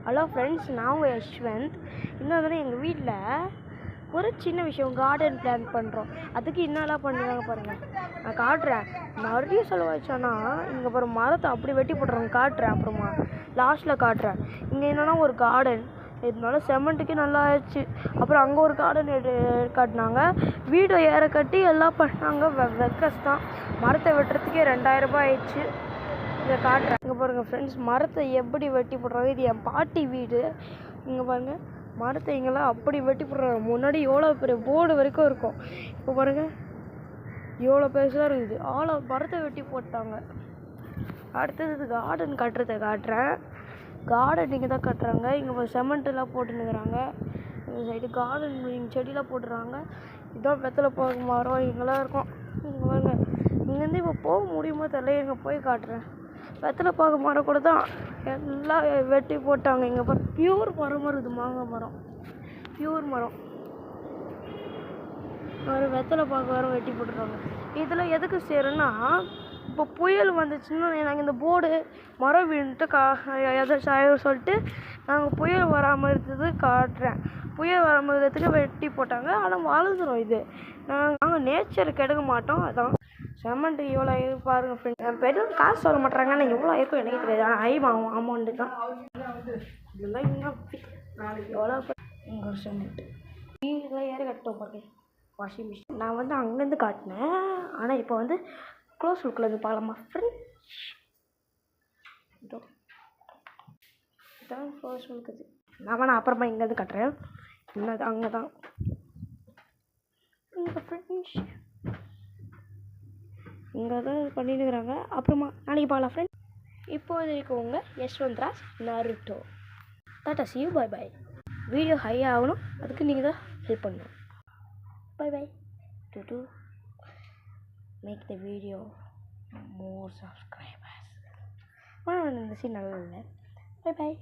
Hello friends, நான் உங்கள் யஷ்வந்த். இன்னொன்று எங்கள் வீட்டில் ஒரு சின்ன விஷயம் கார்டன் பிளான் பண்ணுறோம். அதுக்கு என்னெல்லாம் பண்ணுவாங்க பாருங்கள், நான் காட்டுறேன். நிறைய செலவாயிடுச்சானா இங்கே அப்புறம் மரத்தை அப்படி வெட்டி போட்டுறாங்க. காட்டுறேன், அப்புறமா லாஸ்ட்டில் காட்டுறேன். இங்கே என்னென்னா ஒரு கார்டன், இதனால செமெண்ட்டுக்கே நல்லா ஆயிடுச்சு. அப்புறம் அங்கே ஒரு கார்டன் காட்டினாங்க, வீடு ஏற கட்டி எல்லாம் பண்ணாங்க. வெக்கஸ் தான். மரத்தை வெட்டுறதுக்கே 2000 ரூபாய் ஆயிடுச்சு. இதை காட்டுறேன். இங்கே பாருங்கள் ஃப்ரெண்ட்ஸ், மரத்தை எப்படி வெட்டி போடுறாங்க. இது என் பாட்டி வீடு. இங்கே பாருங்கள், மரத்தை இங்கெல்லாம் அப்படி வெட்டி போடுறாங்க. முன்னாடி எவ்வளோ பெரிய போர்டு வரைக்கும் இருக்கும். இப்போ பாருங்கள், எவ்வளோ பெருசாக இருக்குது. மரத்தை வெட்டி போட்டாங்க. அடுத்தது கார்டன் கட்டுறதை காட்டுறேன். கார்டன் இங்கே தான் கட்டுறாங்க. இங்கே செமெண்ட்டெல்லாம் போட்டுன்னுக்குறாங்க. இந்த சைடு கார்டன் இங்கே செடியெலாம் போட்டுறாங்க. இதுதான் வெத்தலை பாக்கு மரம் இங்கெல்லாம் இருக்கும். இங்கே பாருங்க, இங்கேருந்து இப்போ போக முடியுமோ தெரியல. இங்கே போய் காட்டுறேன். வெத்தலை பாக்கு மரம் கூட தான் எல்லாம் வெட்டி போட்டாங்க. இங்கே பியூர் மரம் இருக்குது, மாங்காய் மரம், பியூர் மரம். ஒரு வெத்தலை பாக்கு மரம் வெட்டி போட்டுருவாங்க. இதில் எதுக்கு சேருன்னா, இப்போ புயல் வந்துச்சுன்னா நாங்கள் இந்த போர்டு மரம் விழுந்துட்டு எதாச்சும் சொல்லிட்டு நாங்கள் புயல் வராமல் இருக்கிறது காட்டுறேன். புயல் வராமல் இருக்கிறதுக்கு வெட்டி போட்டாங்க. ஆனால் வளர்ந்துடும். இது நாங்கள் நேச்சருக்கு எடுக்க மாட்டோம். அதான் செமெண்ட் இவ்வளோ பாருங்கள் ஃப்ரெண்ட். என் பெரும் காசு சொல்ல மாட்டாங்க, ஆனால் எவ்வளோ இருக்கும் எனக்கு தெரியாது. ஆனால் அமௌண்ட்டு தான் இதெல்லாம். இன்னும் எவ்வளோ இங்கே ஒரு செமெண்ட் இதெல்லாம் ஏற கட்டோம் பாருங்க. வாஷிங் மிஷின் நான் அங்கேருந்து காட்டினேன். ஆனால் இப்போ க்ளோஸ் லுக்கில் பார்க்கலாமா ஃப்ரெண்ட்? இதான் க்ளோஸ் லுக்குது. நான் அப்புறமா இங்கேருந்து காட்டுறேன். இன்னது அங்கே தான் இங்கே ஃப்ரெண்ட்ஸ், இங்கே தான் பண்ணிட்டுருக்குறாங்க. அப்புறமா நாளைக்கு பார்க்கலாம் ஃப்ரெண்ட். இப்போது இருக்கவங்க Yashwant Raj Naruto. Ta ta, see you, bye bye. Video ஹை ஆகணும், அதுக்கு நீங்கள் தான் ஹெல்ப் பண்ணணும். Bye bye. To make the video more subscribers. இந்த சீன் நல்லா இல்லை. Bye bye.